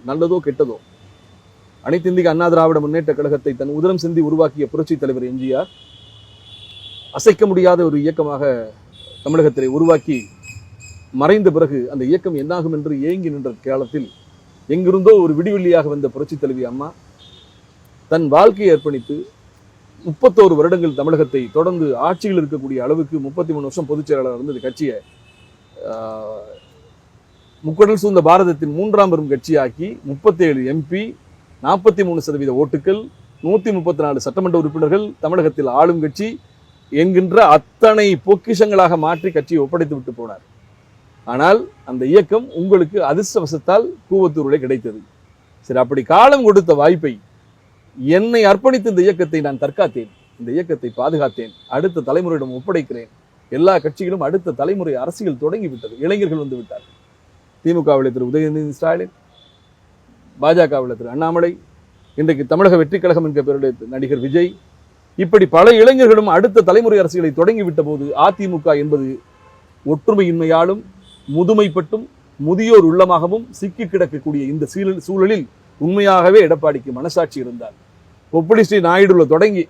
நல்லதோ கெட்டதோ. அனைத்து இந்திய அண்ணா திராவிட முன்னேற்ற கழகத்தை தன் உதரம் சிந்தி உருவாக்கிய புரட்சி தலைவர் எம்ஜிஆர் அசைக்க முடியாத ஒரு இயக்கமாக தமிழகத்திலே உருவாக்கி மறைந்த பிறகு அந்த இயக்கம் என்னாகும் என்று ஏங்கி நின்ற காலத்தில் எங்கிருந்தோ ஒரு விடிவெள்ளியாக வந்த புரட்சி தலைவி அம்மா தன் வாழ்க்கையை அர்ப்பணித்து 31 வருடங்கள் தமிழகத்தை தொடர்ந்து ஆட்சியில் இருக்கக்கூடிய அளவுக்கு 33 வருஷம் பொதுச் செயலாளர் இருந்து இந்த கட்சியை முக்கடல் சூழ்ந்த பாரதத்தின் 3ஆம் பெரும் கட்சியாக்கி 37 MP, 43% ஓட்டுகள், 134 சட்டமன்ற உறுப்பினர்கள், தமிழகத்தில் ஆளும் கட்சி என்கின்ற அத்தனை பொக்கிஷங்களாக மாற்றி கட்சியை ஒப்படைத்து விட்டு போனார். ஆனால் அந்த இயக்கம் உங்களுக்கு அதிர்ஷ்டவசத்தால் கூவத்தூரிலே கிடைத்தது. சரி, அப்படி காலம் கொடுத்த வாய்ப்பை என்னை அர்ப்பணித்து இந்த இயக்கத்தை நான் தற்காத்தேன், இந்த இயக்கத்தை பாதுகாத்தேன், அடுத்த தலைமுறையிடம் ஒப்படைக்கிறேன். எல்லா கட்சிகளும் அடுத்த தலைமுறை அரசியல் தொடங்கிவிட்டது. இளைஞர்கள் வந்து விட்டார்கள். திமுகவில் திரு உதயநிதி ஸ்டாலின், பாஜகவில் திரு அண்ணாமலை, இன்றைக்கு தமிழக வெற்றி கழகம் என்ற பெயருடைய நடிகர் விஜய், இப்படி பல இளைஞர்களும் அடுத்த தலைமுறை அரசியலை தொடங்கிவிட்ட போது அதிமுக என்பது ஒற்றுமையின்மையாலும் முதுமைப்பட்டும் முதியோர் உள்ளமாகவும் சிக்கி கிடக்கக்கூடிய இந்த சூழலில் உண்மையாகவே எடப்பாடிக்கு மனசாட்சி இருந்தார். கொப்பளி ஸ்ரீ நாயுடுல தொடங்கி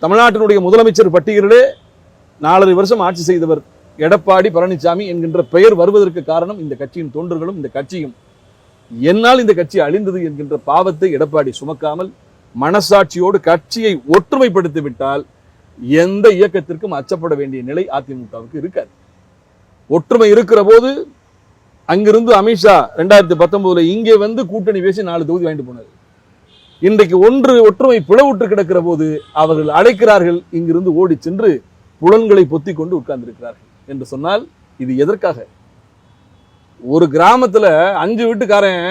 தமிழ்நாட்டினுடைய முதலமைச்சர் பட்டியலிலே 4.5 வருஷம் ஆட்சி செய்தவர் எடப்பாடி பழனிசாமி என்கின்ற பெயர் வருவதற்கு காரணம் இந்த கட்சியின் தொண்டர்களும் இந்த கட்சியும். என்னால் இந்த கட்சி அழிந்தது என்கின்ற பாவத்தை எடப்பாடி சுமக்காமல் மனசாட்சியோடு கட்சியை ஒற்றுமைப்படுத்தி விட்டால் எந்த இயக்கத்திற்கும் அச்சப்பட வேண்டிய நிலை அதிமுகவுக்கு இருக்காது. ஒற்றுமை இருக்கிற போது அங்கிருந்து அமித்ஷா 2019 இங்கே வந்து கூட்டணி பேசி 4 தொகுதி வாங்கிட்டு போனார். இன்றைக்கு ஒற்றுமை பிளவுற்று கிடக்கிற போது அவர்கள் அழைக்கிறார்கள், இங்கிருந்து ஓடி சென்று புலன்களை பொத்தி கொண்டு உட்கார்ந்திருக்கிறார்கள் என்று சொன்னால் இது எதற்காக? ஒரு கிராமத்துல 5 வீட்டுக்காரன்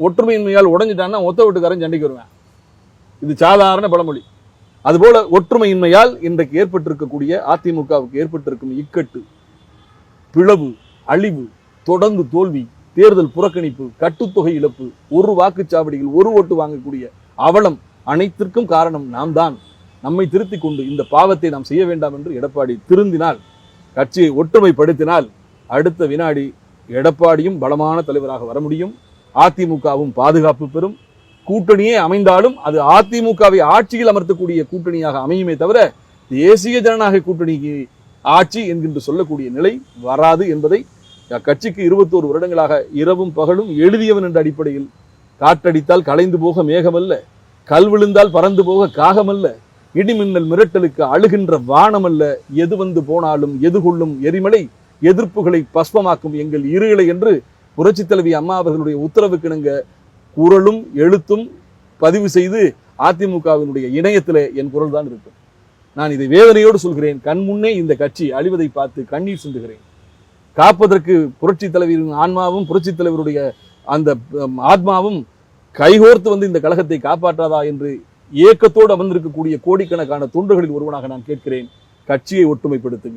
ஒற்றுமையின்மையால் உடைஞ்சிட்டான்னா ஒத்த வீட்டுக்காரன் சண்டைக்கு வருவேன். இது சாதாரண பழமொழி. அதுபோல ஒற்றுமையின்மையால் இன்றைக்கு ஏற்பட்டிருக்கக்கூடிய அதிமுகவுக்கு ஏற்பட்டிருக்கும் இக்கட்டு, பிளவு, அழிவு, தொடர்ந்து தோல்வி, தேர்தல் புறக்கணிப்பு, கட்டுத்தொகை இழப்பு, ஒரு வாக்குச்சாவடியில் ஒரு ஓட்டு வாங்கக்கூடிய அவலம், அனைத்திற்கும் காரணம் நாம் தான். நம்மை திருத்திக் கொண்டு இந்த பாவத்தை நாம் செய்ய வேண்டாம் என்று எடப்பாடி திருந்தினால், கட்சியை ஒற்றுமைப்படுத்தினால் அடுத்த வினாடி எடப்பாடியும் பலமான தலைவராக வர முடியும். அதிமுகவும் பாதுகாப்பு பெறும். கூட்டணியே அமைந்தாலும் அது அதிமுகவை ஆட்சியில் அமர்த்தக்கூடிய கூட்டணியாக அமையுமே தவிர தேசிய ஜனநாயக கூட்டணிக்கு ஆட்சி என்கின்ற சொல்லக்கூடிய நிலை வராது என்பதை கட்சிக்கு 21 வருடங்களாக இரவும் பகலும் எழுதியவன் என்ற அடிப்படையில், காற்றடித்தால் கலைந்து போக மேகமல்ல, கல் விழுந்தால் பறந்து போக காகமல்ல, இடிமின்னல் மிரட்டலுக்கு அழுகின்ற வானமல்ல, எது வந்து போனாலும் எதுகொள்ளும் எரிமலை, எதிர்ப்புகளை பஸ்பமாக்கும் எங்கள் இருளை என்று புரட்சி தலைவி அம்மா அவர்களுடைய உத்தரவுக்கிணங்க குரலும் எழுத்தும் பதிவு செய்து அதிமுகவினுடைய இணையத்தில் என் குரல் தான் இருக்கும். நான் இதை வேதனையோடு சொல்கிறேன். கண் முன்னே இந்த கட்சி அழிவதை பார்த்து கண்ணீர் சிந்துகிறேன். காப்பதற்கு புரட்சி தலைவரின் ஆன்மாவும் புரட்சி தலைவருடைய அந்த ஆத்மாவும் கைகோர்த்து வந்து இந்த கழகத்தை காப்பாற்றாதா என்று ஏக்கத்தோடு அமர்ந்திருக்கக்கூடிய கோடிக்கணக்கான தொண்டர்களில் ஒருவனாக நான் கேட்கிறேன். கட்சியை ஒற்றுமைப்படுத்துங்கள்.